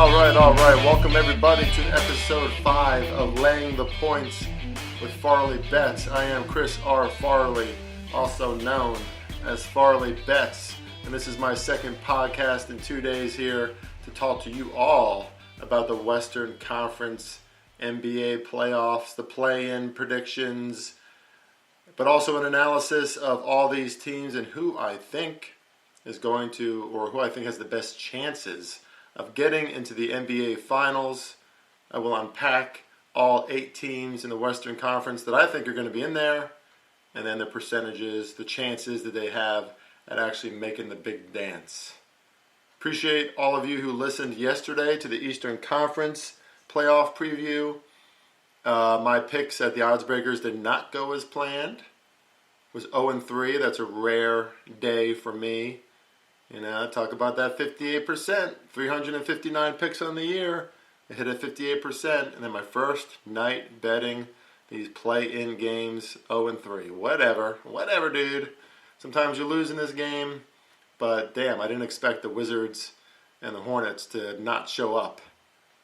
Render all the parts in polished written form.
All right. Welcome everybody to episode 5 of Laying the Points with FarleyBets. I am Chris R. Farley, also known as FarleyBets, and this is my second podcast in 2 days here to talk to you all about the Western Conference NBA playoffs, the play-in predictions, but also an analysis of all these teams and who I think is going to, or who I think has the best chances of getting into the NBA Finals. I will unpack all 8 teams in the Western Conference that I think are going to be in there, and then the percentages, the chances that they have at actually making the big dance. Appreciate all of you who listened yesterday to the Eastern Conference playoff preview. My picks at the odds breakers did not go as planned. It was 0-3. That's a rare day for me. Talk about that 58%, 359 picks on the year. I hit at 58%, and then my first night betting these play-in games, 0-3. Whatever, dude. Sometimes you lose in this game, but damn, I didn't expect the Wizards and the Hornets to not show up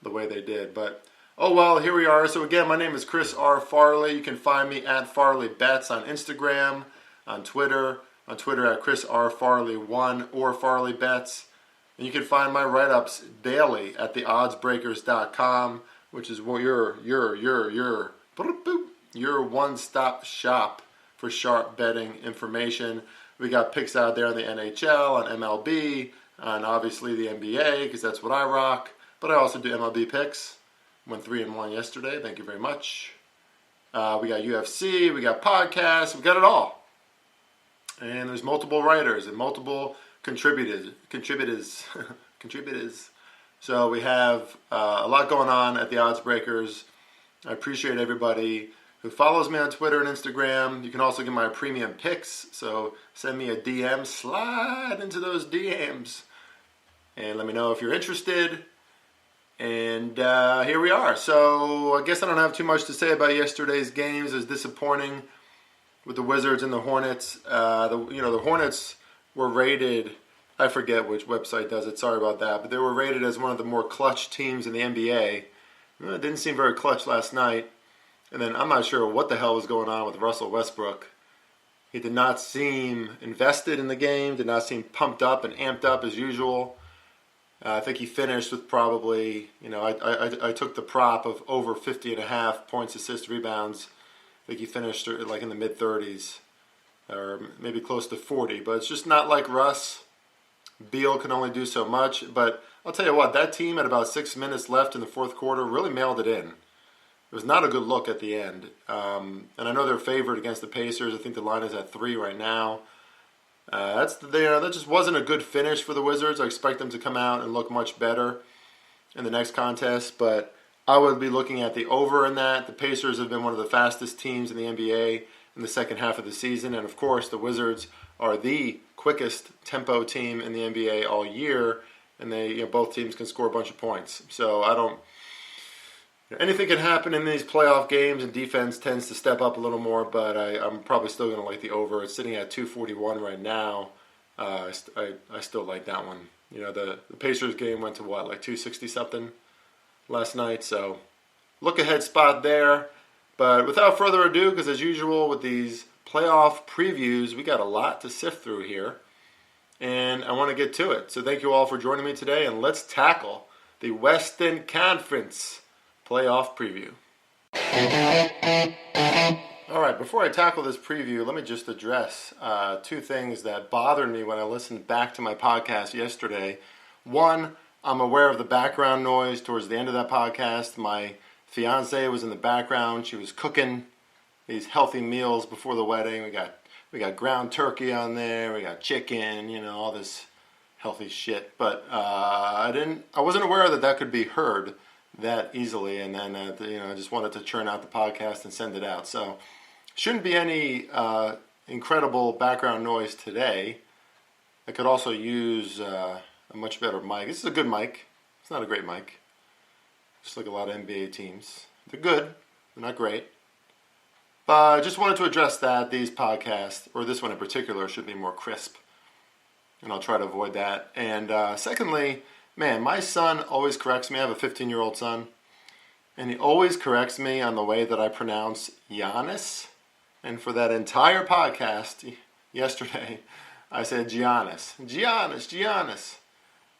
the way they did. But, oh well, here we are. So again, my name is Chris R. Farley. You can find me at FarleyBets on Instagram, on Twitter at Chris R. Farley 1 or FarleyBets. And you can find my write-ups daily at theoddsbreakers.com, which is your one-stop shop for sharp betting information. We got picks out there on the NHL, on MLB, on obviously the NBA, because that's what I rock. But I also do MLB picks. Went 3-1 yesterday. Thank you very much. We got UFC, we got podcasts, we got it all. And there's multiple writers and multiple contributors. So we have a lot going on at the Odds Breakers. I appreciate everybody who follows me on Twitter and Instagram. You can also get my premium picks. So send me a DM, slide into those DMs, and let me know if you're interested. And here we are. So I guess I don't have too much to say about yesterday's games. It was disappointing with the Wizards and the Hornets. The Hornets were rated, I forget which website does it, sorry about that, but they were rated as one of the more clutch teams in the NBA. It didn't seem very clutch last night. And then I'm not sure what the hell was going on with Russell Westbrook. He did not seem invested in the game, did not seem pumped up and amped up as usual. I think he finished with probably, I took the prop of over 50.5 points, assists, rebounds. I think he finished like in the mid-30s, or maybe close to 40. But it's just not like Russ. Beal can only do so much. But I'll tell you what, that team at about 6 minutes left in the fourth quarter really mailed it in. It was not a good look at the end. And I know they're favored against the Pacers. I think the line is at 3 right now. That just wasn't a good finish for the Wizards. I expect them to come out and look much better in the next contest, but I would be looking at the over in that. The Pacers have been one of the fastest teams in the NBA in the second half of the season. And, of course, the Wizards are the quickest tempo team in the NBA all year. And they, both teams can score a bunch of points. So anything can happen in these playoff games, and defense tends to step up a little more. But I'm probably still going to like the over. It's sitting at 241 right now. I still like that one. The Pacers game went to what, like 260-something? Last night, so look ahead spot there. But without further ado, because as usual with these playoff previews, we got a lot to sift through here, and I want to get to it. So thank you all for joining me today, and let's tackle the Western Conference playoff preview. All right, before I tackle this preview, let me just address 2 things that bothered me when I listened back to my podcast yesterday. One, I'm aware of the background noise towards the end of that podcast. My fiance was in the background. She was cooking these healthy meals before the wedding. We got ground turkey on there. We got chicken, all this healthy shit. But I wasn't aware that could be heard that easily. And then I just wanted to churn out the podcast and send it out. So shouldn't be any incredible background noise today. I could also use a much better mic. This is a good mic. It's not a great mic. Just like a lot of NBA teams. They're good. They're not great. But I just wanted to address that. These podcasts, or this one in particular, should be more crisp. And I'll try to avoid that. And secondly, Man, my son always corrects me. I have a 15-year-old son, and he always corrects me on the way that I pronounce Giannis. And for that entire podcast yesterday, I said Giannis. Giannis, Giannis.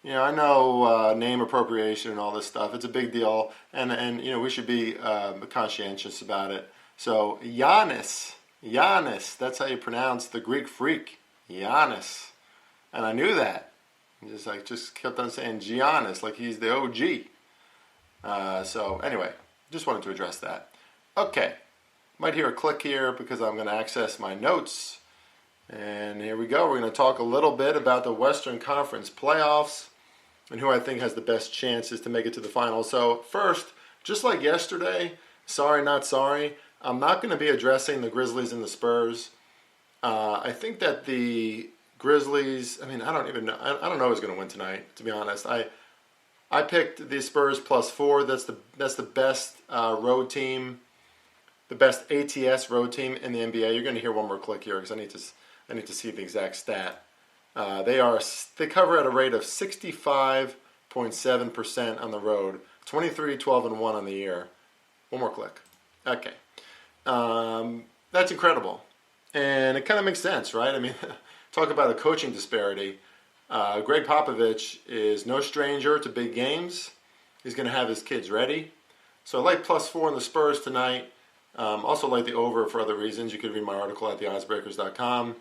You know, I know name appropriation and all this stuff. It's a big deal, and you know, we should be conscientious about it. So Giannis, that's how you pronounce the Greek freak, Giannis. And I knew that. Just kept on saying Giannis like he's the OG. So anyway, just wanted to address that. Okay, might hear a click here because I'm going to access my notes. And here we go. We're going to talk a little bit about the Western Conference playoffs and who I think has the best chances to make it to the finals. So first, just like yesterday, sorry not sorry, I'm not going to be addressing the Grizzlies and the Spurs. I think that the Grizzlies, I don't know who's going to win tonight, to be honest. I picked the Spurs +4. That's the best road team, the best ATS road team in the NBA. You're going to hear one more click here because I need to see the exact stat. They cover at a rate of 65.7% on the road, 23-12-1 on the year. One more click. Okay. That's incredible. And it kind of makes sense, right? I mean, talk about a coaching disparity. Greg Popovich is no stranger to big games. He's going to have his kids ready. So I like +4 in the Spurs tonight. Also like the over for other reasons. You could read my article at theoddsbreakers.com.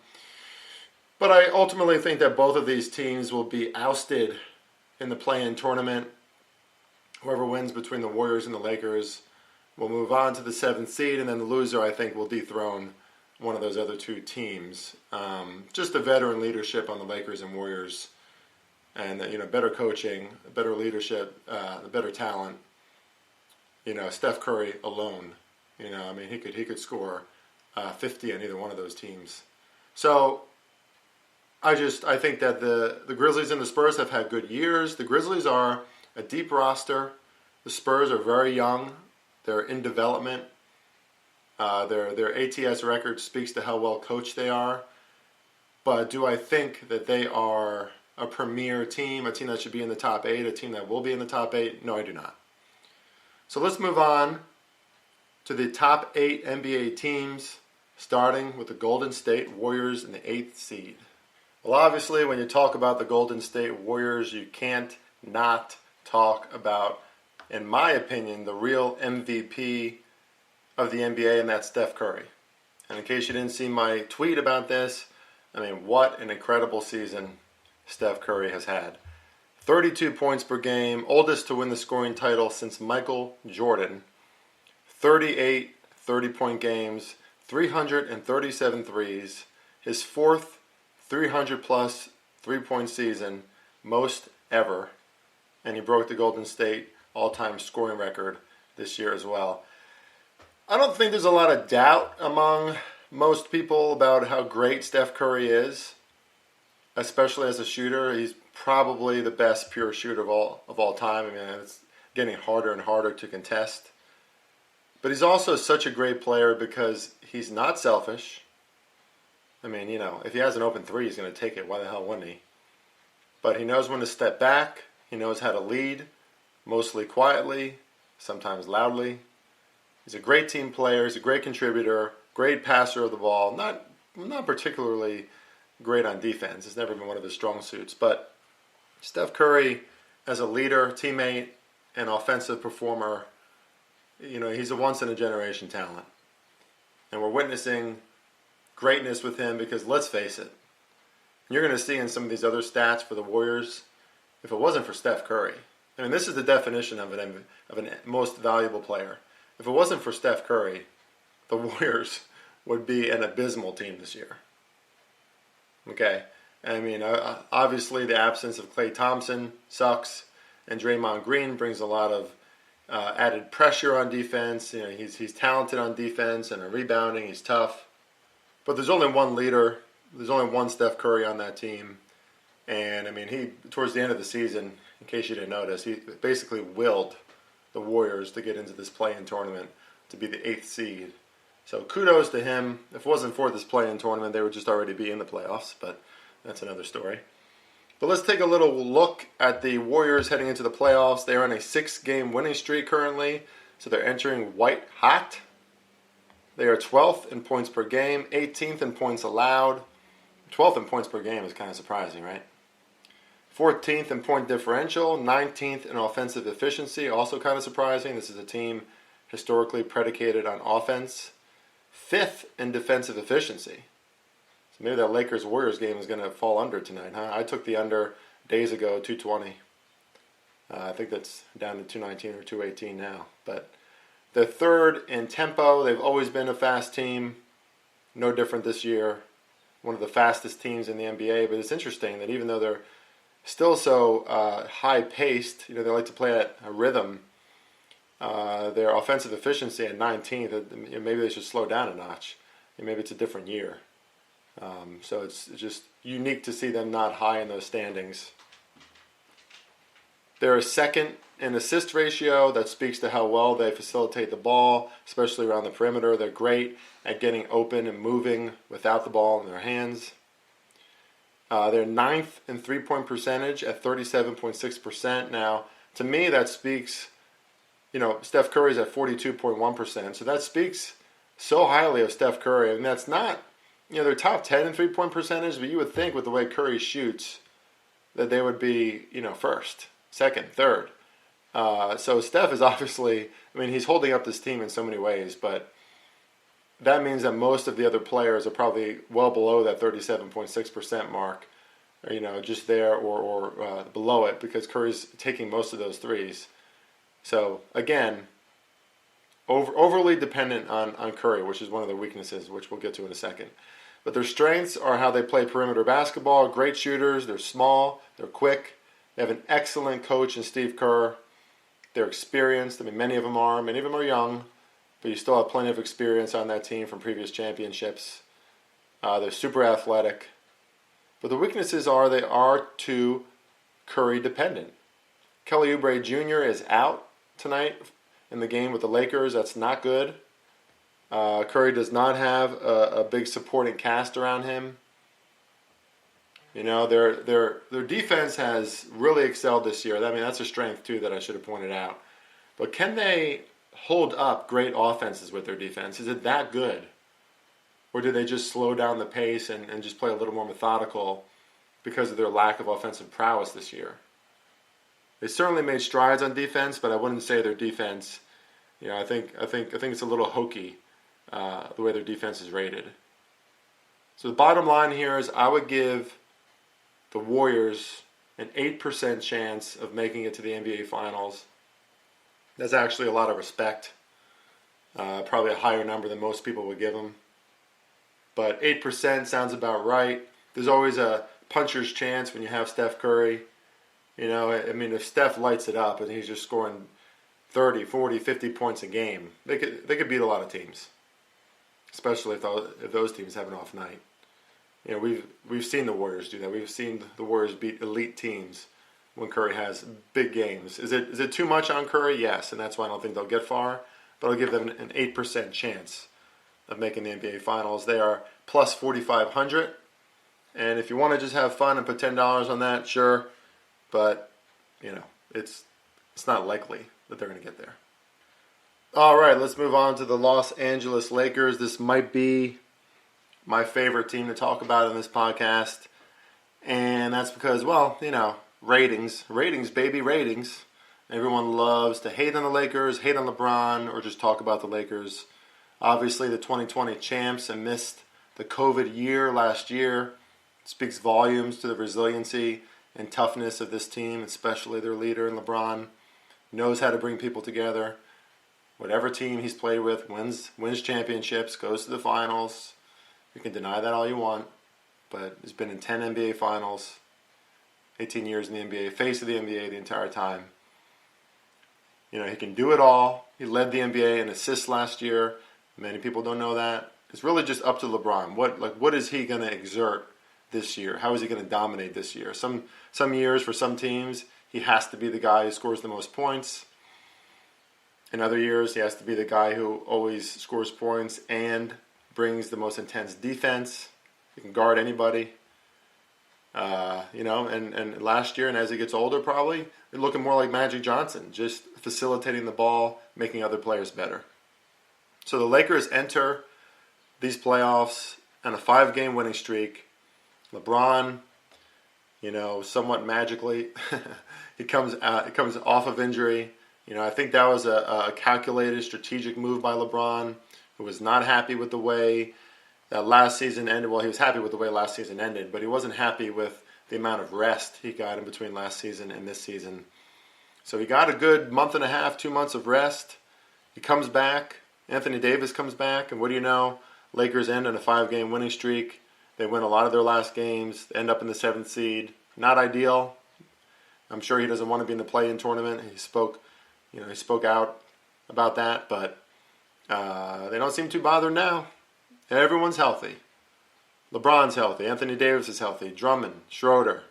But I ultimately think that both of these teams will be ousted in the play-in tournament. Whoever wins between the Warriors and the Lakers will move on to the 7th seed, and then the loser, I think, will dethrone one of those other two teams. Just the veteran leadership on the Lakers and Warriors, and better coaching, better leadership, the better talent. Steph Curry alone. He could score 50 on either one of those teams. So I think that the Grizzlies and the Spurs have had good years. The Grizzlies are a deep roster. The Spurs are very young. They're in development. Their ATS record speaks to how well coached they are. But do I think that they are a premier team, a team that should be in the top 8, a team that will be in the top 8? No, I do not. So let's move on to the top 8 NBA teams, starting with the Golden State Warriors in the 8th seed. Well, obviously, when you talk about the Golden State Warriors, you can't not talk about, in my opinion, the real MVP of the NBA, and that's Steph Curry. And in case you didn't see my tweet about this, what an incredible season Steph Curry has had. 32 points per game, oldest to win the scoring title since Michael Jordan. 38 30-point games, 337 threes, his 4th 300-plus three-point season, most ever. And he broke the Golden State all-time scoring record this year as well. I don't think there's a lot of doubt among most people about how great Steph Curry is, especially as a shooter. He's probably the best pure shooter of all time. It's getting harder and harder to contest. But he's also such a great player because he's not selfish. If he has an open three, he's going to take it. Why the hell wouldn't he? But he knows when to step back. He knows how to lead, mostly quietly, sometimes loudly. He's a great team player. He's a great contributor, great passer of the ball. Not particularly great on defense. It's never been one of his strong suits. But Steph Curry, as a leader, teammate, and offensive performer, he's a once-in-a-generation talent. And we're witnessing greatness with him because, let's face it, you're going to see in some of these other stats for the Warriors, if it wasn't for Steph Curry, this is the definition of an most valuable player. If it wasn't for Steph Curry, the Warriors would be an abysmal team this year. Okay? Obviously the absence of Klay Thompson sucks, and Draymond Green brings a lot of added pressure on defense. He's talented on defense and rebounding. He's tough. But there's only one leader. There's only one Steph Curry on that team. And, he, towards the end of the season, in case you didn't notice, he basically willed the Warriors to get into this play-in tournament to be the 8th seed. So kudos to him. If it wasn't for this play-in tournament, they would just already be in the playoffs, but that's another story. But let's take a little look at the Warriors heading into the playoffs. They are on a 6-game winning streak currently, so they're entering white hot. They are 12th in points per game, 18th in points allowed. 12th in points per game is kind of surprising, right? 14th in point differential, 19th in offensive efficiency, also kind of surprising. This is a team historically predicated on offense. 5th in defensive efficiency. So maybe that Lakers-Warriors game is going to fall under tonight, huh? I took the under days ago, 220. I think that's down to 219 or 218 now. But they're 3rd in tempo. They've always been a fast team. No different this year. One of the fastest teams in the NBA. But it's interesting that even though they're still so high-paced, they like to play at a rhythm, their offensive efficiency at 19th, maybe they should slow down a notch. Maybe it's a different year. So it's just unique to see them not high in those standings. They're 2nd in assist ratio. That speaks to how well they facilitate the ball, especially around the perimeter. They're great at getting open and moving without the ball in their hands. They're 9th in three-point percentage at 37.6%. Now, to me, that speaks, Steph Curry's at 42.1%. So that speaks so highly of Steph Curry. And that's not, they're top 10 in three-point percentage, but you would think with the way Curry shoots that they would be, 1st, 2nd, 3rd. So Steph is obviously, he's holding up this team in so many ways, but that means that most of the other players are probably well below that 37.6% mark, or, just there or below it, because Curry's taking most of those threes. So, again, overly dependent on Curry, which is one of their weaknesses, which we'll get to in a second. But their strengths are how they play perimeter basketball. Great shooters. They're small. They're quick. They have an excellent coach in Steve Kerr. They're experienced. Many of them are. Many of them are young. But you still have plenty of experience on that team from previous championships. They're super athletic. But the weaknesses are they are too Curry dependent. Kelly Oubre Jr. is out tonight in the game with the Lakers. That's not good. Curry does not have a big supporting cast around him. Their defense has really excelled this year. That's a strength too that I should have pointed out. But can they hold up great offenses with their defense? Is it that good? Or do they just slow down the pace and just play a little more methodical because of their lack of offensive prowess this year? They certainly made strides on defense, but I wouldn't say their defense, I think it's a little hokey, the way their defense is rated. So the bottom line here is I would give the Warriors an 8% chance of making it to the NBA Finals. That's actually a lot of respect. Probably a higher number than most people would give them. But 8% sounds about right. There's always a puncher's chance when you have Steph Curry. If Steph lights it up and he's just scoring 30, 40, 50 points a game, they could beat a lot of teams, especially if those teams have an off night. We've seen the Warriors do that. We've seen the Warriors beat elite teams when Curry has big games. Is it too much on Curry? Yes, and that's why I don't think they'll get far. But I'll give them an 8% chance of making the NBA Finals. They are plus 4,500. And if you want to just have fun and put $10 on that, sure. But, it's not likely that they're going to get there. All right, let's move on to the Los Angeles Lakers. This might be my favorite team to talk about in this podcast. And that's because, ratings. Ratings, baby, ratings. Everyone loves to hate on the Lakers, hate on LeBron, or just talk about the Lakers. Obviously, the 2020 champs and missed the COVID year last year. It speaks volumes to the resiliency and toughness of this team, especially their leader in LeBron. Knows how to bring people together. Whatever team he's played with wins championships, goes to the finals. You can deny that all you want, but he's been in 10 NBA finals, 18 years in the NBA, face of the NBA the entire time. He can do it all. He led the NBA in assists last year. Many people don't know that. It's really just up to LeBron. What is he going to exert this year? How is he going to dominate this year? Some years for some teams, he has to be the guy who scores the most points. In other years, he has to be the guy who always scores points and brings the most intense defense. He can guard anybody. And last year and as he gets older, probably looking more like Magic Johnson, just facilitating the ball, making other players better. So the Lakers enter these playoffs on a 5-game winning streak. LeBron, somewhat magically, he comes off of injury. I think that was a calculated, strategic move by LeBron, who was not happy with the way that last season ended. Well, he was happy with the way last season ended, but he wasn't happy with the amount of rest he got in between last season and this season. So he got a good month and a half, 2 months of rest. He comes back. Anthony Davis comes back, and what do you know? Lakers end on a 5-game winning streak. They win a lot of their last games, end up in the 7th seed. Not ideal. I'm sure he doesn't want to be in the play-in tournament. He spoke out about that, but they don't seem too bothered now. Everyone's healthy. LeBron's healthy. Anthony Davis is healthy. Drummond, Schroeder.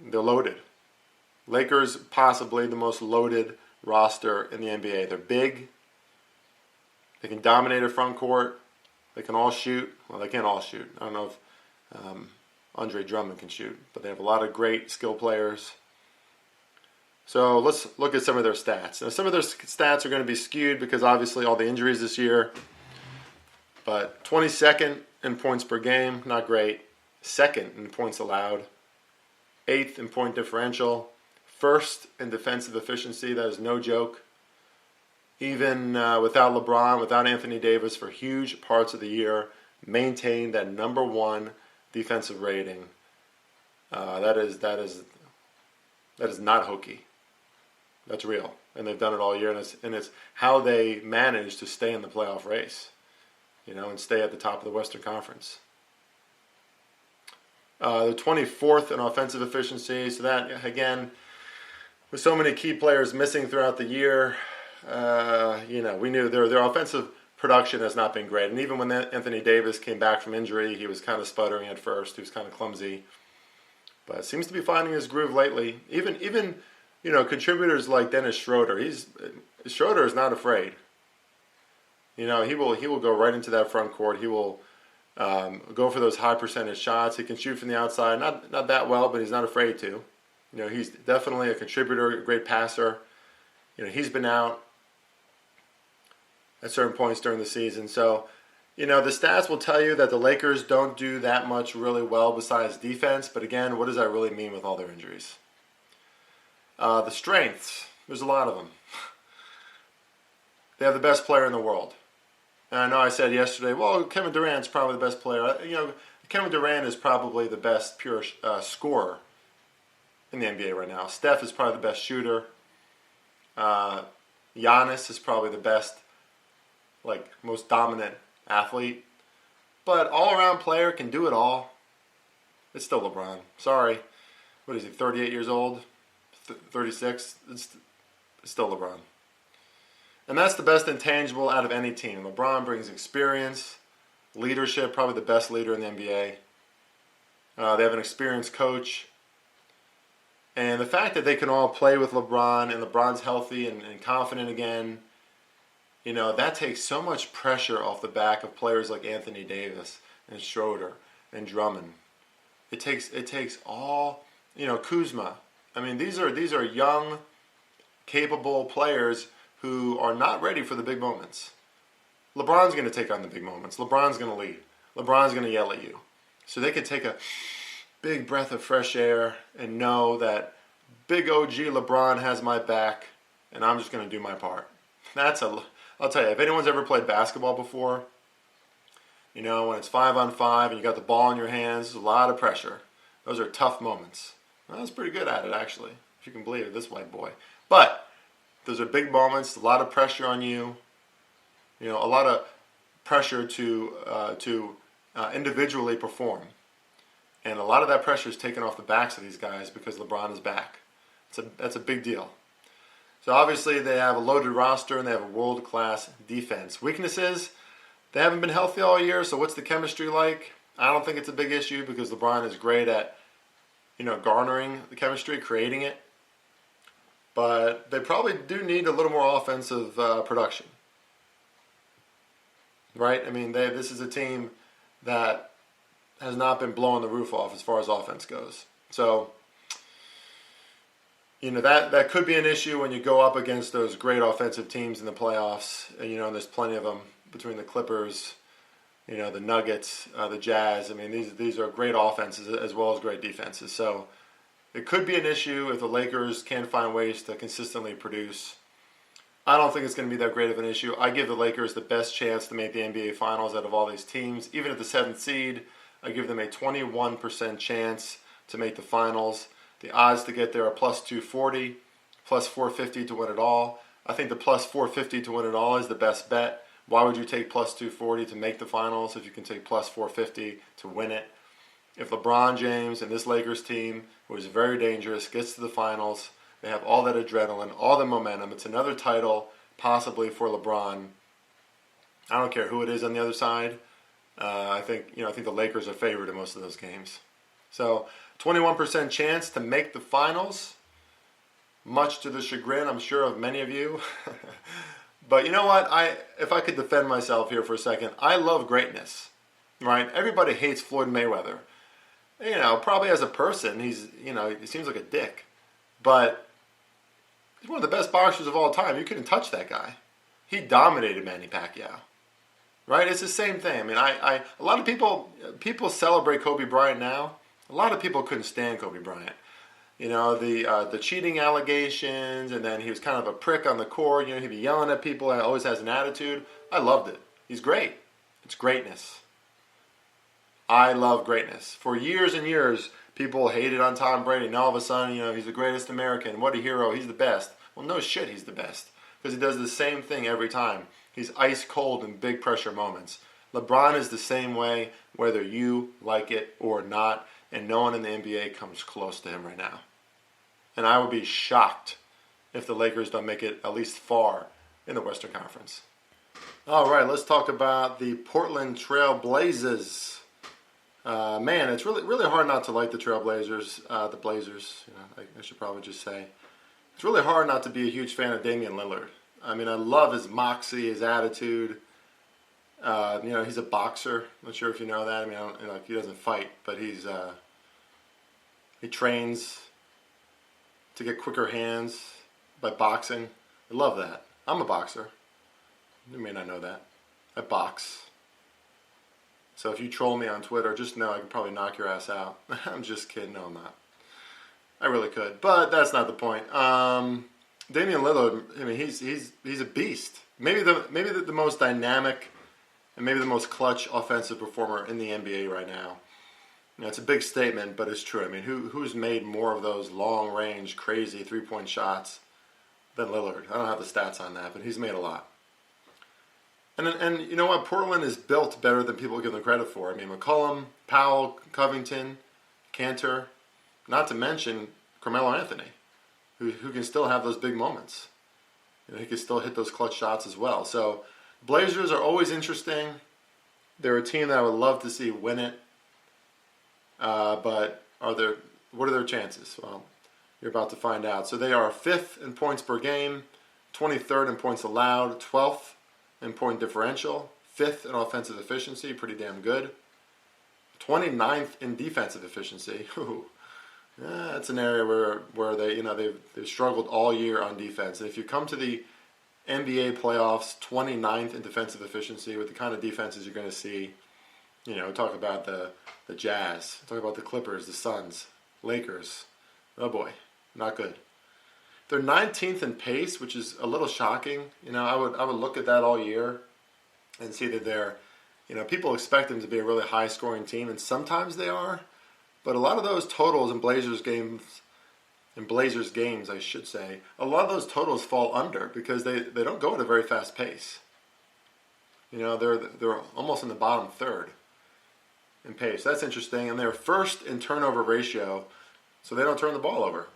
They're loaded. Lakers possibly the most loaded roster in the NBA. They're big. They can dominate a front court. They can all shoot. Well, they can't all shoot. I don't know if Andre Drummond can shoot, but they have a lot of great skill players. So let's look at some of their stats. Now, some of their stats are going to be skewed because obviously all the injuries this year. But 22nd in points per game, not great. 2nd in points allowed. 8th in point differential. 1st in defensive efficiency. That is no joke. Even without LeBron, without Anthony Davis for huge parts of the year, maintained that number 1 defensive rating. That is not hokey. That's real, and they've done it all year, and it's how they manage to stay in the playoff race, and stay at the top of the Western Conference. The 24th in offensive efficiency. So that again, with so many key players missing throughout the year, we knew their offensive production has not been great. And even when Anthony Davis came back from injury, he was kind of sputtering at first. He was kind of clumsy, but seems to be finding his groove lately. Even contributors like Dennis Schroeder. Schroeder is not afraid. He will go right into that front court. He will go for those high percentage shots. He can shoot from the outside, not that well, but he's not afraid to. He's definitely a contributor, a great passer. He's been out at certain points during the season. So, the stats will tell you that the Lakers don't do that much really well besides defense. But again, what does that really mean with all their injuries? The strengths, there's a lot of them. They have the best player in the world. And I know I said yesterday, well, Kevin Durant's probably the best player. Kevin Durant is probably the best pure scorer in the NBA right now. Steph is probably the best shooter. Giannis is probably the best, most dominant athlete. But all-around player can do it all. It's still LeBron. Sorry. What is he, 38 years old? 36? It's still LeBron. And that's the best intangible out of any team. LeBron brings experience, leadership, probably the best leader in the NBA. They have an experienced coach. And the fact that they can all play with LeBron and LeBron's healthy and confident again, that takes so much pressure off the back of players like Anthony Davis and Schroeder and Drummond. It takes all, Kuzma. I mean, these are young, capable players who are not ready for the big moments. LeBron's going to take on the big moments. LeBron's going to lead. LeBron's going to yell at you. So they can take a big breath of fresh air and know that big OG LeBron has my back and I'm just going to do my part. I'll tell you, if anyone's ever played basketball before, when it's 5-on-5 and you got the ball in your hands, there's a lot of pressure. Those are tough moments. I was pretty good at it, actually, if you can believe it, this white boy. But those are big moments, a lot of pressure on you, a lot of pressure to individually perform. And a lot of that pressure is taken off the backs of these guys because LeBron is back. That's a big deal. So obviously they have a loaded roster and they have a world-class defense. Weaknesses, they haven't been healthy all year, so what's the chemistry like? I don't think it's a big issue because LeBron is great at, garnering the chemistry, creating it. But they probably do need a little more offensive production. Right? I mean, this is a team that has not been blowing the roof off as far as offense goes. So, that could be an issue when you go up against those great offensive teams in the playoffs. And, and there's plenty of them between the Clippers, the Nuggets, the Jazz. I mean, these are great offenses as well as great defenses. So it could be an issue if the Lakers can't find ways to consistently produce. I don't think it's going to be that great of an issue. I give the Lakers the best chance to make the NBA Finals out of all these teams. Even at the 7th seed, I give them a 21% chance to make the Finals. The odds to get there are plus 240, plus 450 to win it all. I think the plus 450 to win it all is the best bet. Why would you take plus 240 to make the Finals if you can take plus 450 to win it? If LeBron James and this Lakers team, who is very dangerous, gets to the Finals, they have all that adrenaline, all the momentum. It's another title, possibly for LeBron. I don't care who it is on the other side. I think the Lakers are favored in most of those games. So, 21% chance to make the Finals, much to the chagrin, I'm sure, of many of you. But you know what? If I could defend myself here for a second, I love greatness, right? Everybody hates Floyd Mayweather. Probably as a person, he seems like a dick. But he's one of the best boxers of all time. You couldn't touch that guy. He dominated Manny Pacquiao. Right? It's the same thing. I mean, a lot of people celebrate Kobe Bryant now. A lot of people couldn't stand Kobe Bryant. The cheating allegations, and then he was kind of a prick on the court. He'd be yelling at people and always has an attitude. I loved it. He's great. It's greatness. I love greatness. For years and years, people hated on Tom Brady. Now all of a sudden, he's the greatest American. What a hero. He's the best. Well, no shit, he's the best. Because he does the same thing every time. He's ice cold in big pressure moments. LeBron is the same way, whether you like it or not. And no one in the NBA comes close to him right now. And I would be shocked if the Lakers don't make it at least far in the Western Conference. All right, let's talk about the Portland Trail Blazers. Man, it's really hard not to like the Trail Blazers. The Blazers, I should probably just say. It's really hard not to be a huge fan of Damian Lillard. I mean, I love his moxie, his attitude. He's a boxer. I'm not sure if you know that. I mean, he doesn't fight, but he trains to get quicker hands by boxing. I love that. I'm a boxer. You may not know that. I box. So if you troll me on Twitter, just know I could probably knock your ass out. I'm just kidding. No, I'm not. I really could, but that's not the point. Damian Lillard, I mean, he's a beast. Maybe the most dynamic and maybe the most clutch offensive performer in the NBA right now. It's a big statement, but it's true. I mean, who's made more of those long-range, crazy three-point shots than Lillard? I don't have the stats on that, but he's made a lot. And you know what? Portland is built better than people give them credit for. I mean, McCollum, Powell, Covington, Cantor, not to mention Carmelo Anthony, who can still have those big moments. He can still hit those clutch shots as well. So Blazers are always interesting. They're a team that I would love to see win it. But what are their chances? Well, you're about to find out. So they are 5th in points per game, 23rd in points allowed, 12th in point differential, 5th in offensive efficiency, pretty damn good, 29th in defensive efficiency. That's an area where they've struggled all year on defense. And if you come to the NBA playoffs, 29th in defensive efficiency with the kind of defenses you're going to see, talk about the Jazz, talk about the Clippers, the Suns, Lakers. Oh boy, not good. They're 19th in pace, which is a little shocking. I would look at that all year and see that they're, people expect them to be a really high-scoring team, and sometimes they are. But a lot of those totals in Blazers games, I should say, a lot of those totals fall under because they don't go at a very fast pace. They're almost in the bottom third in pace. That's interesting. And they're first in turnover ratio, so they don't turn the ball over.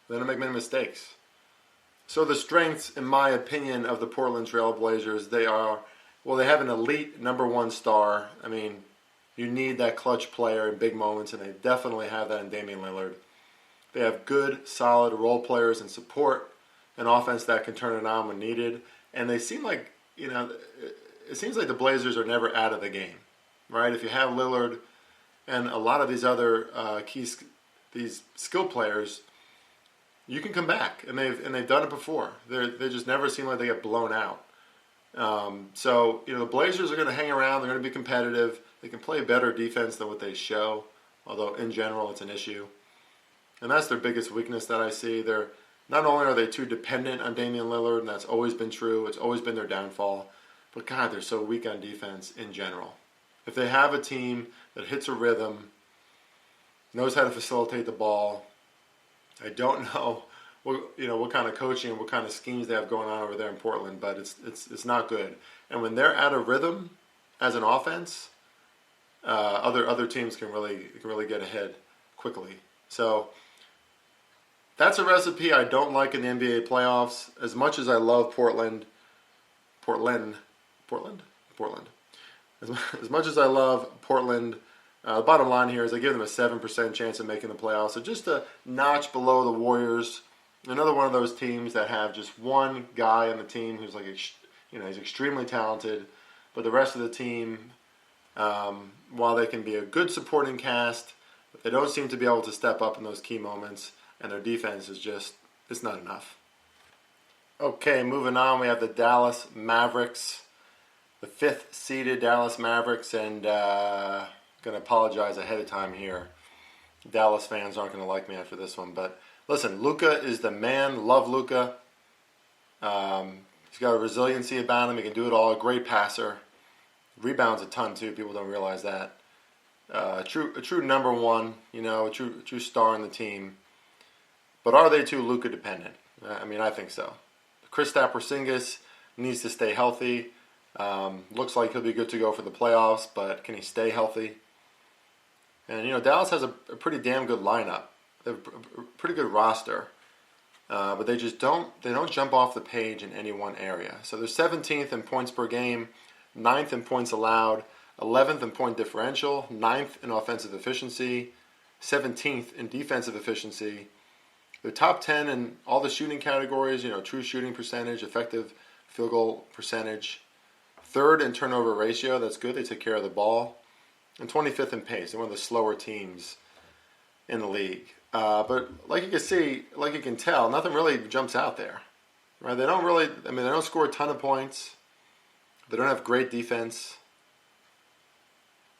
They don't make many mistakes. So the strengths, in my opinion, of the Portland Trail Blazers, they have an elite number one star. I mean, you need that clutch player in big moments, and they definitely have that in Damian Lillard. They have good, solid role players and support, an offense that can turn it on when needed. And they seem like, it seems like the Blazers are never out of the game, right? If you have Lillard and a lot of these other these skill players, you can come back, and they've done it before. They just never seem like they get blown out. So the Blazers are going to hang around. They're going to be competitive. They can play better defense than what they show, although in general it's an issue. And that's their biggest weakness that I see. Not only are they too dependent on Damian Lillard, and that's always been true. It's always been their downfall. But God, they're so weak on defense in general. If they have a team that hits a rhythm, knows how to facilitate the ball, I don't know what kind of coaching and what kind of schemes they have going on over there in Portland, but it's not good. And when they're out of rhythm as an offense, other teams can really get ahead quickly. So that's a recipe I don't like in the NBA playoffs. As much as I love Portland. As much as I love Portland, the bottom line here is I give them a 7% chance of making the playoffs. So just a notch below the Warriors. Another one of those teams that have just one guy on the team who's he's extremely talented, but the rest of the team, while they can be a good supporting cast, they don't seem to be able to step up in those key moments, and their defense is it's not enough. Okay, moving on, we have the Dallas Mavericks, the 5th seeded Dallas Mavericks, and I'm going to apologize ahead of time here. Dallas fans aren't going to like me after this one, but listen, Luka is the man. Love Luka. He's got a resiliency about him. He can do it all. A great passer. Rebounds a ton too. People don't realize that. A true number one. A true star in the team. But are they too Luka dependent? I think so. Kristaps Porzingis needs to stay healthy. Looks like he'll be good to go for the playoffs, but can he stay healthy? And Dallas has a pretty damn good lineup. They have a pretty good roster, but they don't jump off the page in any one area. So they're 17th in points per game, 9th in points allowed, 11th in point differential, 9th in offensive efficiency, 17th in defensive efficiency. They're top 10 in all the shooting categories, true shooting percentage, effective field goal percentage, 3rd in turnover ratio. That's good. They take care of the ball. And 25th in pace. They're one of the slower teams in the league. But like you can tell, nothing really jumps out there. Right? They don't score a ton of points. They don't have great defense.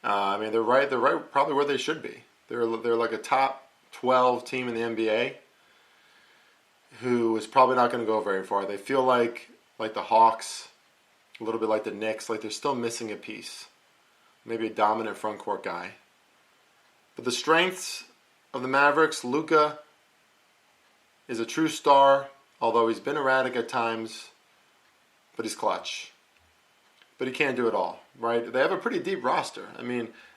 They're right probably where they should be. They're like a top 12 team in the NBA who is probably not going to go very far. They feel like the Hawks, a little bit like the Knicks, like they're still missing a piece. Maybe a dominant front court guy. But the strengths of the Mavericks, Luka is a true star, although he's been erratic at times, but he's clutch. But he can't do it all, right? They have a pretty deep roster.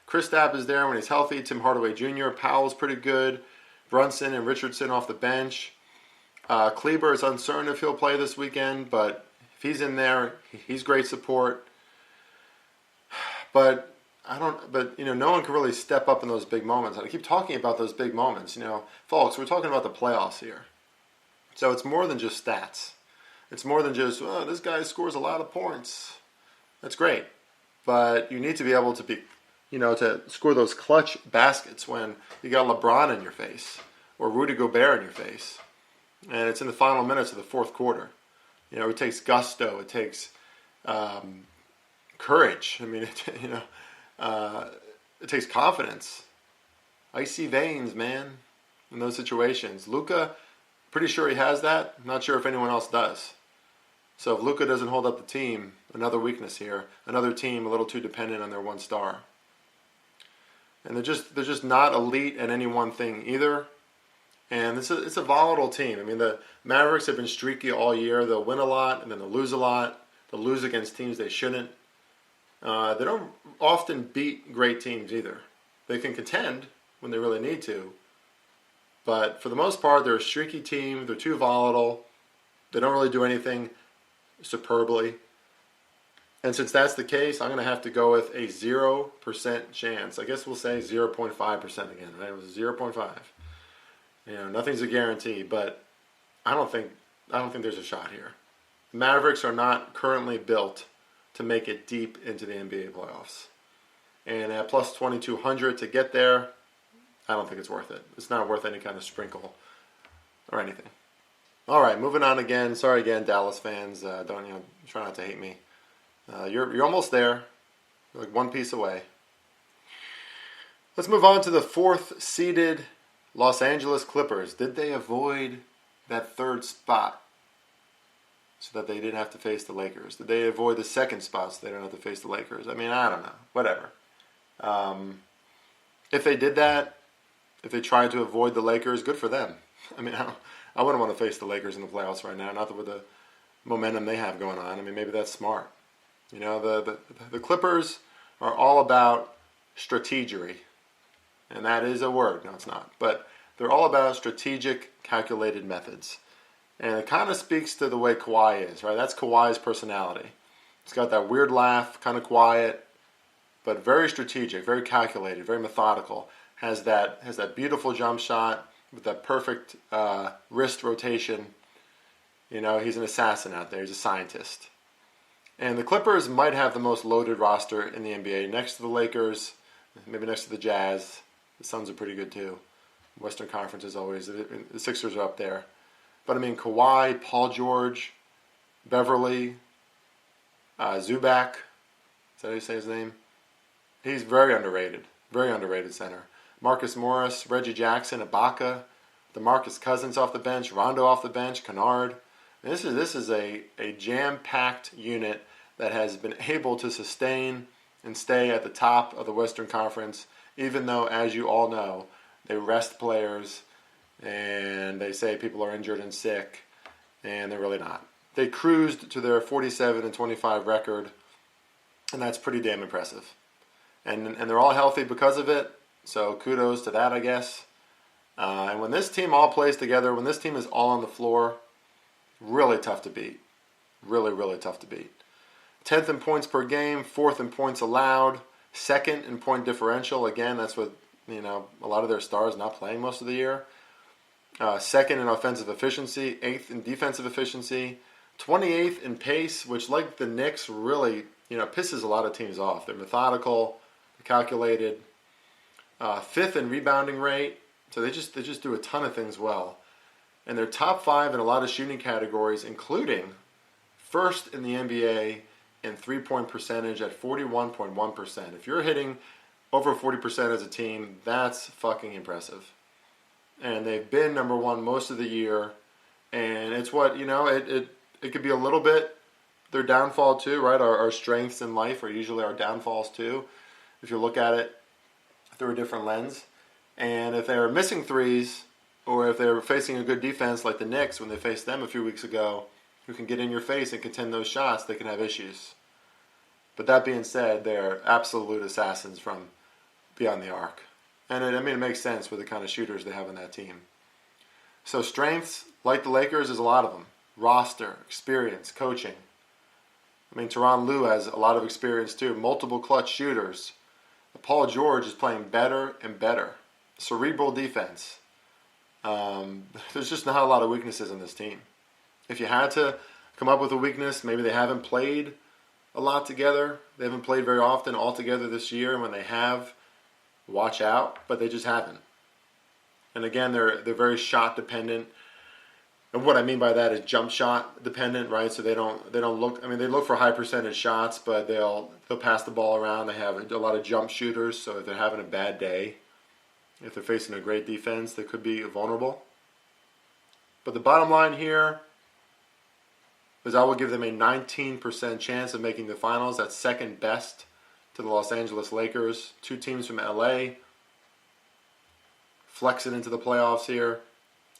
Kristaps is there when he's healthy. Tim Hardaway Jr., Powell's pretty good. Brunson and Richardson off the bench. Kleber is uncertain if he'll play this weekend, but if he's in there, he's great support. But no one can really step up in those big moments. And I keep talking about those big moments. Folks, we're talking about the playoffs here. So it's more than just stats. It's more than just, this guy scores a lot of points. That's great. But you need to be able to to score those clutch baskets when you got LeBron in your face or Rudy Gobert in your face. And it's in the final minutes of the 4th quarter. It takes gusto. It takes courage. It takes confidence. Icy veins, man, in those situations. Luka, pretty sure he has that. I'm not sure if anyone else does. So if Luka doesn't hold up the team, another weakness here. Another team a little too dependent on their one star. And they're just not elite at any one thing either. And it's a volatile team. The Mavericks have been streaky all year. They'll win a lot and then they'll lose a lot. They'll lose against teams they shouldn't. They don't often beat great teams either. They can contend when they really need to. But for the most part, they're a streaky team. They're too volatile. They don't really do anything superbly. And since that's the case, I'm going to have to go with a 0% chance. I guess we'll say 0.5% again, right? It was 0.5. Nothing's a guarantee, but I don't think there's a shot here. The Mavericks are not currently built to make it deep into the NBA playoffs. And at plus 2,200 to get there, I don't think it's worth it. It's not worth any kind of sprinkle or anything. All right, moving on again. Sorry again, Dallas fans. Don't try not to hate me. You're almost there. You're like one piece away. Let's move on to the 4th seeded Los Angeles Clippers. Did they avoid that 3rd spot so that they didn't have to face the Lakers? Did they avoid the 2nd spot so they don't have to face the Lakers? I mean, I don't know. Whatever. If they did that, if they tried to avoid the Lakers, good for them. I mean, I wouldn't want to face the Lakers in the playoffs right now, not with the momentum they have going on. I mean, maybe that's smart. The Clippers are all about strategery. And that is a word. No, it's not. But they're all about strategic, calculated methods. And it kind of speaks to the way Kawhi is, right? That's Kawhi's personality. He's got that weird laugh, kind of quiet, but very strategic, very calculated, very methodical. Has that beautiful jump shot with that perfect wrist rotation. He's an assassin out there. He's a scientist. And the Clippers might have the most loaded roster in the NBA, next to the Lakers, maybe next to the Jazz. The Suns are pretty good too. Western Conference is always. The Sixers are up there. But I mean, Kawhi, Paul George, Beverly, Zubac. Is that how you say his name? He's very underrated. Very underrated center. Marcus Morris, Reggie Jackson, Ibaka, DeMarcus Cousins off the bench, Rondo off the bench, Kennard. This is a jam-packed unit that has been able to sustain and stay at the top of the Western Conference, even though, as you all know, they rest players and they say people are injured and sick, and they're really not. They cruised to their 47-25 record, and that's pretty damn impressive. And they're all healthy because of it, so kudos to that, I guess. And when this team all plays together, when this team is all on the floor, really tough to beat. Really, really tough to beat. 10th in points per game, 4th in points allowed, 2nd in point differential. Again, that's with a lot of their stars not playing most of the year. 2nd in offensive efficiency, 8th in defensive efficiency, 28th in pace, which, like the Knicks, really pisses a lot of teams off. They're methodical, they're calculated. 5th in rebounding rate, so they just do a ton of things well. And they're top 5 in a lot of shooting categories, including 1st in the NBA in three-point percentage at 41.1%. If you're hitting over 40% as a team, that's fucking impressive. And they've been number 1 most of the year, and it's what, it could be a little bit their downfall too, right? Our strengths in life are usually our downfalls too, if you look at it through a different lens. And if they're missing threes, or if they're facing a good defense like the Knicks when they faced them a few weeks ago, who can get in your face and contend those shots, they can have issues. But that being said, they're absolute assassins from beyond the arc. And it makes sense with the kind of shooters they have on that team. So strengths, like the Lakers, there's a lot of them. Roster, experience, coaching. Tyronn Lue has a lot of experience too. Multiple clutch shooters. Paul George is playing better and better. Cerebral defense. There's just not a lot of weaknesses in this team. If you had to come up with a weakness, maybe they haven't played a lot together. They haven't played very often all together this year, and when they have, watch out, but they just haven't. And again, they're very shot dependent. And what I mean by that is jump shot dependent, right? So they don't look. They look for high percentage shots, but they'll pass the ball around. They have a lot of jump shooters, so if they're having a bad day, if they're facing a great defense, they could be vulnerable. But the bottom line here is I will give them a 19% chance of making the finals. That's second best to the Los Angeles Lakers. 2 teams from LA flex it into the playoffs here.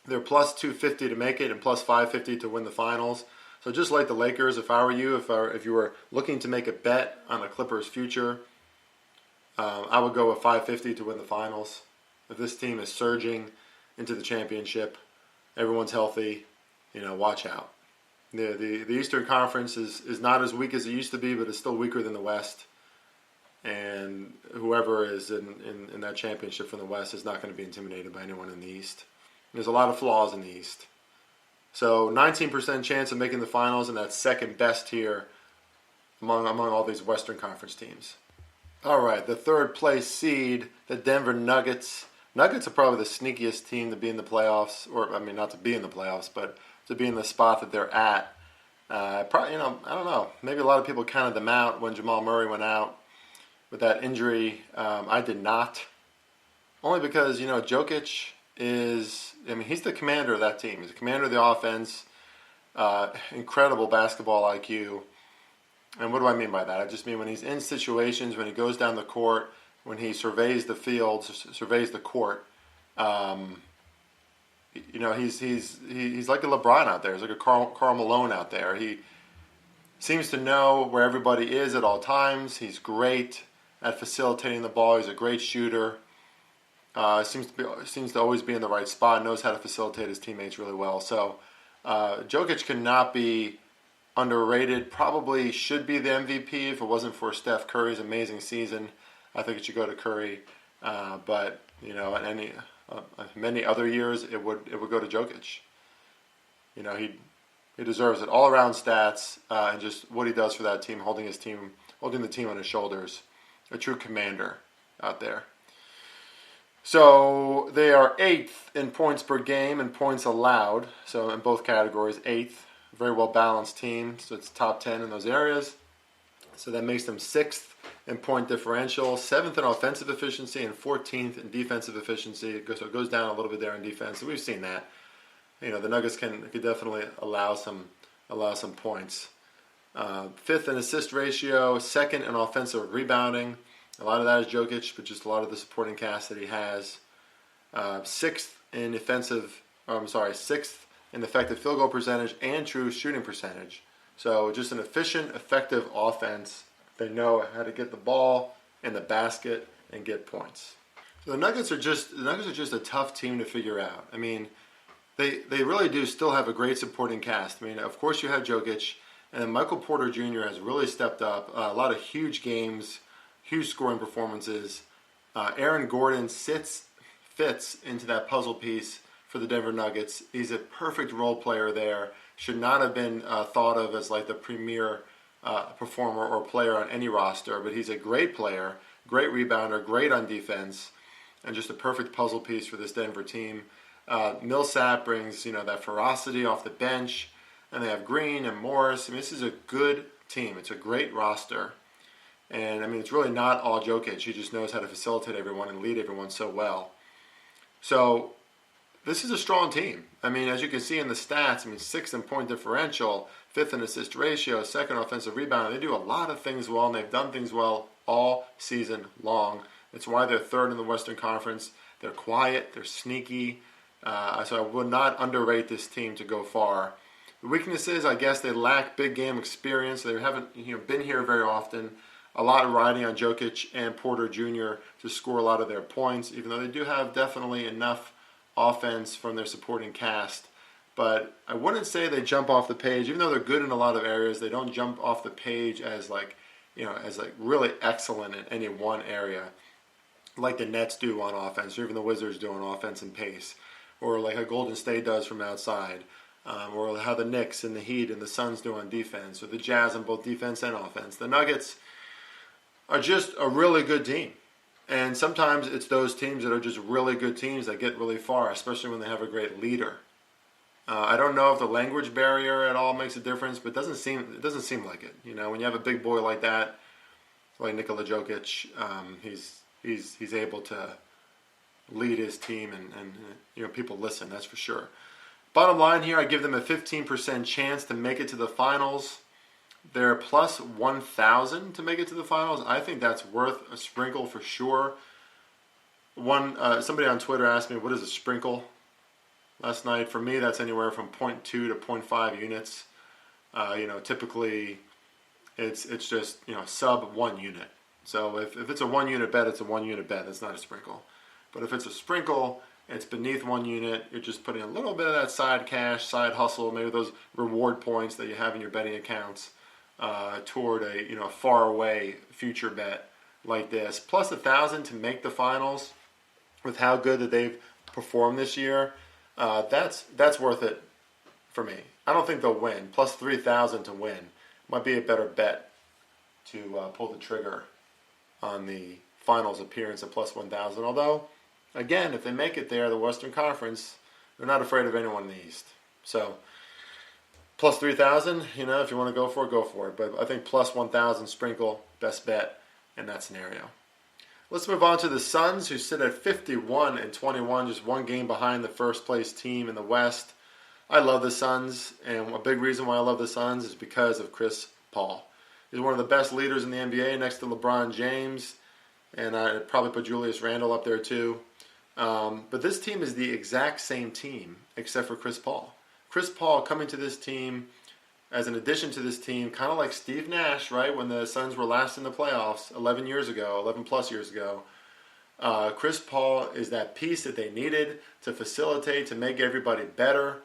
They're plus 250 to make it and plus 550 to win the finals. So just like the Lakers, if I were you, if you were looking to make a bet on the Clippers' future, I would go with 550 to win the finals. If this team is surging into the championship, everyone's healthy, watch out. The Eastern Conference is not as weak as it used to be, but it's still weaker than the West. And whoever is in that championship from the West is not going to be intimidated by anyone in the East. There's a lot of flaws in the East. So 19% chance of making the finals, and that's second best here among all these Western Conference teams. All right, the third place seed, the Denver Nuggets. Nuggets are probably the sneakiest team to be in the playoffs, or I mean, not to be in the playoffs, but to be in the spot that they're at. Probably, I don't know. Maybe a lot of people counted them out when Jamal Murray went out with that injury. I did not, only because Jokic is. I mean, he's the commander of that team. He's the commander of the offense. Incredible basketball IQ. And what do I mean by that? I just mean when he's in situations, when he goes down the court, when he surveys the field, surveys the court. He's like a LeBron out there. He's like a Karl Malone out there. He seems to know where everybody is at all times. He's great at facilitating the ball. He's a great shooter. Seems to always be in the right spot. Knows how to facilitate his teammates really well. So Jokic cannot be underrated. Probably should be the MVP if it wasn't for Steph Curry's amazing season. I think it should go to Curry. But in many other years, it would go to Jokic. He deserves it. All around stats and just what he does for that team, holding the team on his shoulders. A true commander out there. So they are 8th in points per game and points allowed. So in both categories, 8th. Very well balanced team. So it's top 10 in those areas. So that makes them 6th in point differential, 7th in offensive efficiency, and 14th in defensive efficiency. So it goes down a little bit there in defense. So we've seen that. The Nuggets could definitely allow some points. 5th in assist ratio, 2nd in offensive rebounding. A lot of that is Jokic, but just a lot of the supporting cast that he has. 6th in effective field goal percentage and true shooting percentage. So just an efficient, effective offense. They know how to get the ball in the basket and get points. So the Nuggets are just a tough team to figure out. I mean, they really do still have a great supporting cast. I mean, of course you have Jokic, and then Michael Porter Jr. has really stepped up. A lot of huge games, huge scoring performances. Aaron Gordon fits into that puzzle piece for the Denver Nuggets. He's a perfect role player there. Should not have been thought of as like the premier performer or player on any roster, but he's a great player, great rebounder, great on defense, and just a perfect puzzle piece for this Denver team. Millsap brings that ferocity off the bench, and they have Green and Morris. I mean, this is a good team. It's a great roster, and I mean it's really not all Jokic. He just knows how to facilitate everyone and lead everyone so well. So this is a strong team. I mean, as you can see in the stats, 6th in point differential, 5th in assist ratio, 2nd offensive rebound. They do a lot of things well, and they've done things well all season long. That's why they're 3rd in the Western Conference. They're quiet. They're sneaky. So I would not underrate this team to go far. The weakness is, I guess, they lack big game experience. They haven't been here very often. A lot riding on Jokic and Porter Jr. to score a lot of their points, even though they do have definitely enough offense from their supporting cast. But I wouldn't say they jump off the page. Even though they're good in a lot of areas, they don't jump off the page as really excellent in any one area, like the Nets do on offense, or even the Wizards do on offense and pace, or like how Golden State does from outside, or how the Knicks and the Heat and the Suns do on defense, or the Jazz on both defense and offense. The Nuggets are just a really good team. And sometimes it's those teams that are just really good teams that get really far, especially when they have a great leader. I don't know if the language barrier at all makes a difference, but it doesn't seem like it. When you have a big boy like that, like Nikola Jokic, he's able to lead his team, and people listen. That's for sure. Bottom line here, I give them a 15% chance to make it to the finals. They're plus 1,000 to make it to the finals. I think that's worth a sprinkle for sure. Somebody on Twitter asked me, what is a sprinkle? Last night, for me, that's anywhere from 0.2 to 0.5 units. Typically, it's just sub 1 unit. So if it's a 1 unit bet, it's a 1 unit bet. That's not a sprinkle. But if it's a sprinkle, it's beneath 1 unit. You're just putting a little bit of that side cash, side hustle, maybe those reward points that you have in your betting accounts toward a far away future bet like this. Plus 1,000 to make the finals with how good that they've performed this year. That's worth it for me. I don't think they'll win. Plus 3,000 to win might be a better bet to pull the trigger on the finals appearance at plus 1,000. Although, again, if they make it there, the Western Conference, they're not afraid of anyone in the East. So, plus 3,000, if you want to go for it, go for it. But I think plus 1,000 sprinkle, best bet in that scenario. Let's move on to the Suns, who sit at 51-21, just one game behind the first place team in the West. I love the Suns, and a big reason why I love the Suns is because of Chris Paul. He's one of the best leaders in the NBA next to LeBron James, and I'd probably put Julius Randle up there too. But this team is the exact same team except for Chris Paul. Chris Paul coming to this team as an addition to this team, kind of like Steve Nash, right, when the Suns were last in the playoffs 11 plus years ago. Chris Paul is that piece that they needed to facilitate, to make everybody better.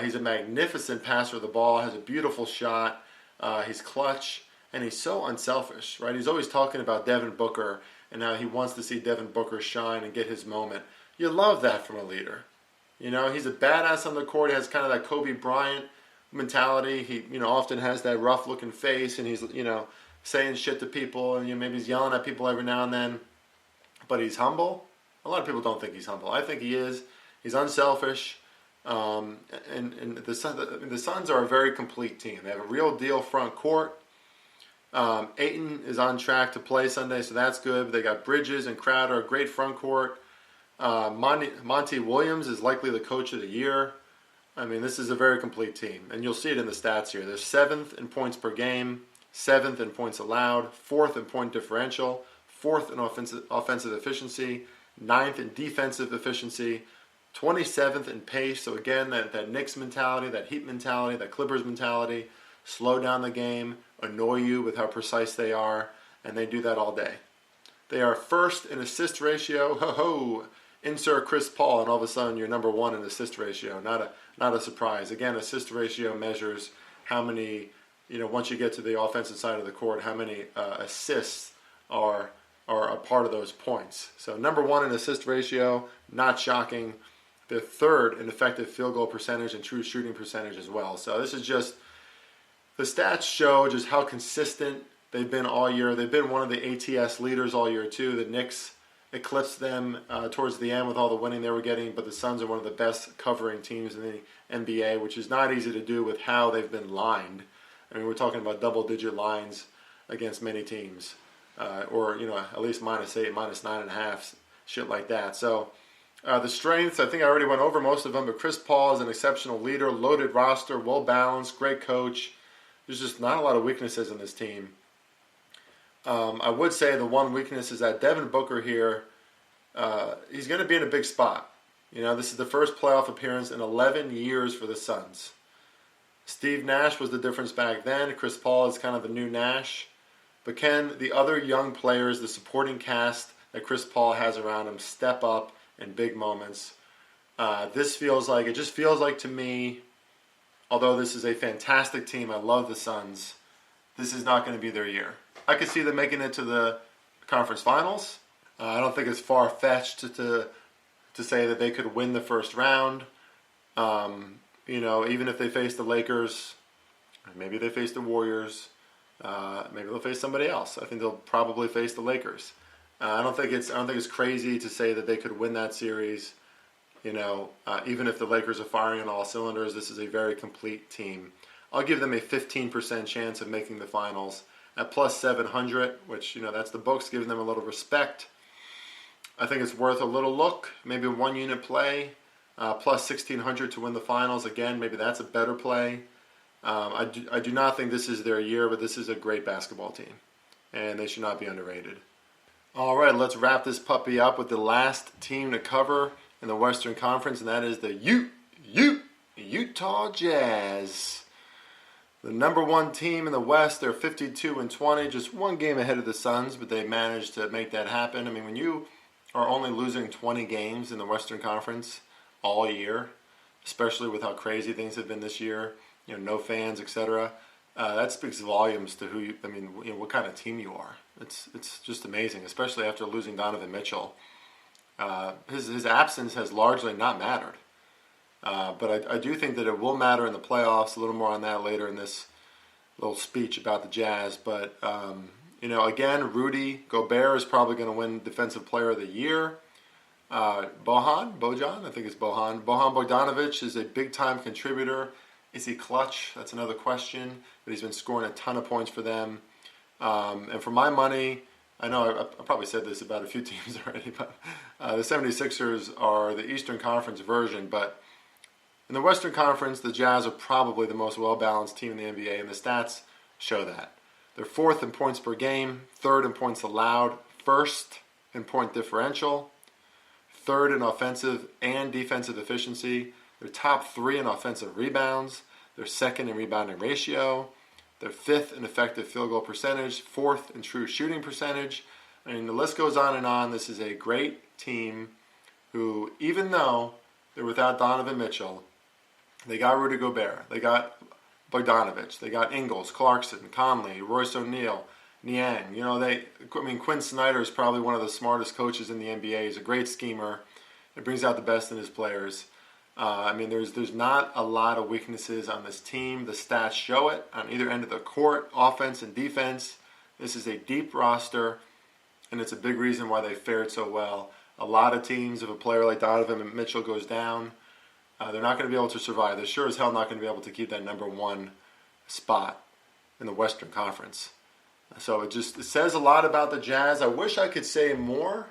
He's a magnificent passer of the ball, has a beautiful shot, he's clutch, and he's so unselfish, right? He's always talking about Devin Booker and how he wants to see Devin Booker shine and get his moment. You love that from a leader. He's a badass on the court. He has kind of that Kobe Bryant mentality. He, often has that rough-looking face, and he's, saying shit to people, and maybe he's yelling at people every now and then. But he's humble. A lot of people don't think he's humble. I think he is. He's unselfish. And the Suns are a very complete team. They have a real deal front court. Ayton is on track to play Sunday, so that's good. But they got Bridges and Crowder, a great front court. Monty Williams is likely the coach of the year. I mean, this is a very complete team, and you'll see it in the stats here. They're 7th in points per game, 7th in points allowed, 4th in point differential, 4th in offensive efficiency, 9th in defensive efficiency, 27th in pace. So again, that Knicks mentality, that Heat mentality, that Clippers mentality, slow down the game, annoy you with how precise they are, and they do that all day. They are 1st in assist ratio. Ho-ho! Insert Chris Paul, and all of a sudden you're number 1 in assist ratio. Not a surprise. Again, assist ratio measures how many, once you get to the offensive side of the court, how many assists are a part of those points. So number 1 in assist ratio, not shocking. They're 3rd in effective field goal percentage and true shooting percentage as well. So this is just, the stats show just how consistent they've been all year. They've been one of the ATS leaders all year too. The Knicks eclipsed them towards the end with all the winning they were getting, but the Suns are one of the best covering teams in the NBA, which is not easy to do with how they've been lined. I mean, we're talking about double-digit lines against many teams, or at least -8, -9.5, shit like that. So the strengths, I think I already went over most of them, but Chris Paul is an exceptional leader, loaded roster, well-balanced, great coach. There's just not a lot of weaknesses in this team. I would say the one weakness is that Devin Booker here, he's going to be in a big spot. This is the first playoff appearance in 11 years for the Suns. Steve Nash was the difference back then. Chris Paul is kind of the new Nash. But can the other young players, the supporting cast that Chris Paul has around him, step up in big moments? It just feels like to me, although this is a fantastic team, I love the Suns, this is not going to be their year. I could see them making it to the conference finals. I don't think it's far-fetched to say that they could win the first round. Even if they face the Lakers, maybe they face the Warriors, maybe they'll face somebody else. I think they'll probably face the Lakers. I don't think it's crazy to say that they could win that series. Even if the Lakers are firing on all cylinders, this is a very complete team. I'll give them a 15% chance of making the finals at plus 700, which, that's the books, giving them a little respect. I think it's worth a little look, maybe a one-unit play, plus 1,600 to win the finals. Again, maybe that's a better play. I do not think this is their year, but this is a great basketball team, and they should not be underrated. All right, let's wrap this puppy up with the last team to cover in the Western Conference, and that is the Utah Jazz. The number 1 team in the West, they're 52-20, just one game ahead of the Suns, but they managed to make that happen. I mean, when you are only losing 20 games in the Western Conference all year, especially with how crazy things have been this year, no fans, etc., that speaks volumes to what kind of team you are. It's just amazing, especially after losing Donovan Mitchell. His absence has largely not mattered. But I do think that it will matter in the playoffs. A little more on that later in this little speech about the Jazz. But Again, Rudy Gobert is probably going to win Defensive Player of the Year. Bojan Bogdanovic is a big-time contributor. Is he clutch? That's another question. But he's been scoring a ton of points for them. And for my money, I know I probably said this about a few teams already, but the 76ers are the Eastern Conference version. But in the Western Conference, the Jazz are probably the most well-balanced team in the NBA, and the stats show that. They're 4th in points per game, 3rd in points allowed, 1st in point differential, 3rd in offensive and defensive efficiency. They're top 3 in offensive rebounds. They're 2nd in rebounding ratio. They're 5th in effective field goal percentage, 4th in true shooting percentage. I mean, the list goes on and on. This is a great team who, even though they're without Donovan Mitchell, they got Rudy Gobert, they got Bogdanovic, they got Ingles, Clarkson, Conley, Royce O'Neal, Niang. Quinn Snyder is probably one of the smartest coaches in the NBA. He's a great schemer. It brings out the best in his players. There's not a lot of weaknesses on this team. The stats show it on either end of the court, offense and defense. This is a deep roster, and it's a big reason why they fared so well. A lot of teams, if a player like Donovan Mitchell goes down, they're not going to be able to survive. They're sure as hell not going to be able to keep that number 1 spot in the Western Conference. So it says a lot about the Jazz. I wish I could say more.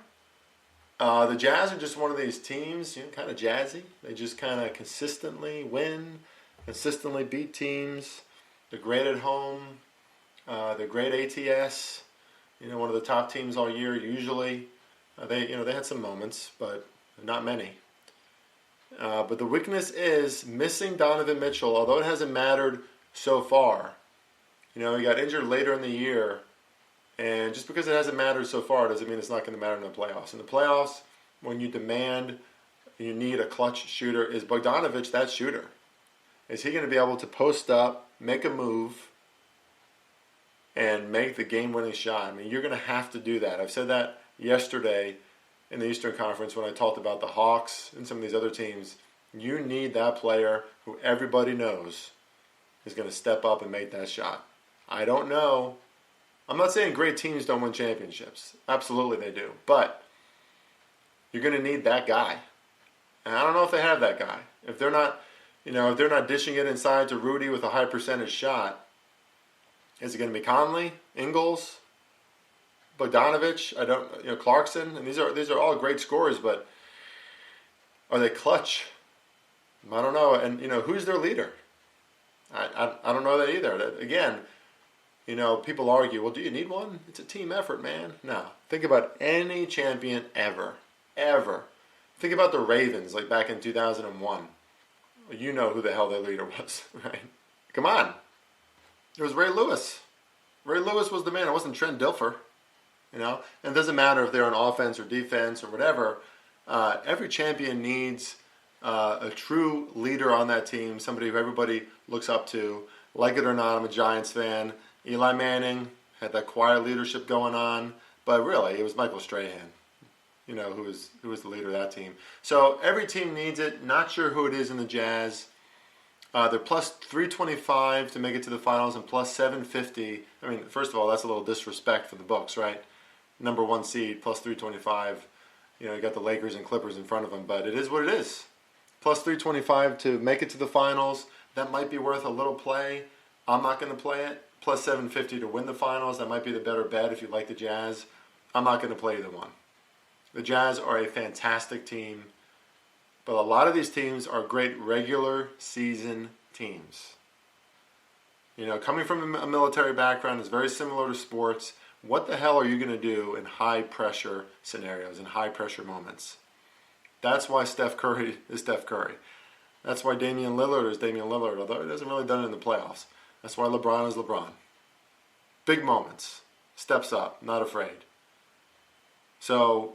The Jazz are just one of these teams, kind of jazzy. They just kind of consistently win, consistently beat teams. They're great at home. They're great ATS. One of the top teams all year usually. They had some moments, but not many. But the weakness is missing Donovan Mitchell, although it hasn't mattered so far. He got injured later in the year. And just because it hasn't mattered so far doesn't mean it's not going to matter in the playoffs. In the playoffs, when you need a clutch shooter, is Bogdanovic that shooter? Is he going to be able to post up, make a move, and make the game-winning shot? You're going to have to do that. I've said that yesterday in the Eastern Conference when I talked about the Hawks and some of these other teams. You need that player who everybody knows is going to step up and make that shot. I don't know. I'm not saying great teams don't win championships. Absolutely they do. But you're going to need that guy. And I don't know if they have that guy. If they're not dishing it inside to Rudy with a high percentage shot, is it going to be Conley, Ingles, Bogdanovic, Clarkson? And these are all great scorers, but are they clutch? I don't know. And who's their leader? I don't know that either. Again, people argue, well, do you need one? It's a team effort, man. No. Think about any champion ever. Think about the Ravens, like back in 2001. You know who the hell their leader was, right? Come on. It was Ray Lewis. Ray Lewis was the man. It wasn't Trent Dilfer, And it doesn't matter if they're on offense or defense or whatever. Every champion needs a true leader on that team, somebody who everybody looks up to. Like it or not, I'm a Giants fan. Eli Manning had that quiet leadership going on, but really, it was Michael Strahan, who was the leader of that team. So every team needs it. Not sure who it is in the Jazz. They're plus 325 to make it to the finals and plus 750. First of all, that's a little disrespect for the books, right? Number 1 seed, plus 325. You got the Lakers and Clippers in front of them, but it is what it is. Plus 325 to make it to the finals. That might be worth a little play. I'm not going to play it. Plus 750 to win the finals. That might be the better bet if you like the Jazz. I'm not going to play either one. The Jazz are a fantastic team, but a lot of these teams are great regular season teams. Coming from a military background is very similar to sports. What the hell are you going to do in high-pressure scenarios, in high-pressure moments? That's why Steph Curry is Steph Curry. That's why Damian Lillard is Damian Lillard, although he hasn't really done it in the playoffs. That's why LeBron is LeBron. Big moments. Steps up, not afraid. So,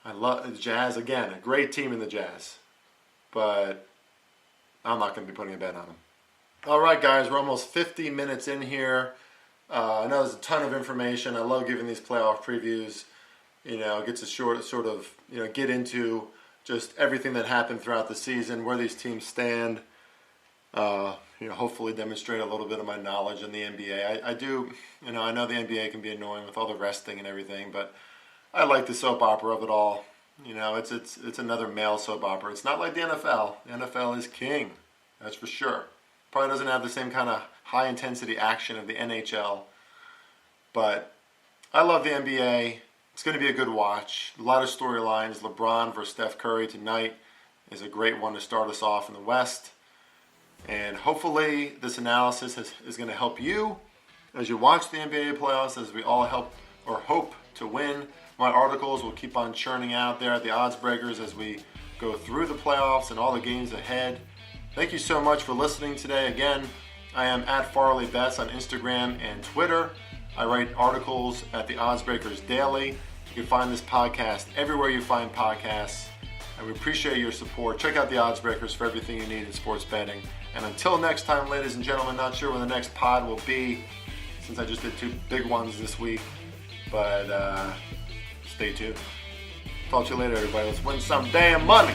I love the Jazz. Again, a great team in the Jazz. But I'm not going to be putting a bet on them. All right, guys, we're almost 50 minutes in here. I know there's a ton of information. I love giving these playoff previews. It gets to get into just everything that happened throughout the season, where these teams stand. hopefully demonstrate a little bit of my knowledge in the NBA. I do, I know the NBA can be annoying with all the resting and everything, but I like the soap opera of it all. It's another male soap opera. It's not like the NFL. The NFL is king, that's for sure. Probably doesn't have the same kind of high intensity action of the NHL, but I love the NBA. It's going to be a good watch. A lot of storylines. LeBron versus Steph Curry tonight is a great one to start us off in the West. And hopefully this analysis is going to help you as you watch the NBA playoffs, as we all hope to win. My articles will keep on churning out there at the Odds Breakers as we go through the playoffs and all the games ahead. Thank you so much for listening today. Again, I am at FarleyBets on Instagram and Twitter. I write articles at the Odds Breakers daily. You can find this podcast everywhere you find podcasts. And we appreciate your support. Check out the Odds Breakers for everything you need in sports betting. And until next time, ladies and gentlemen, not sure when the next pod will be, since I just did 2 big ones this week. But stay tuned. Talk to you later, everybody. Let's win some damn money.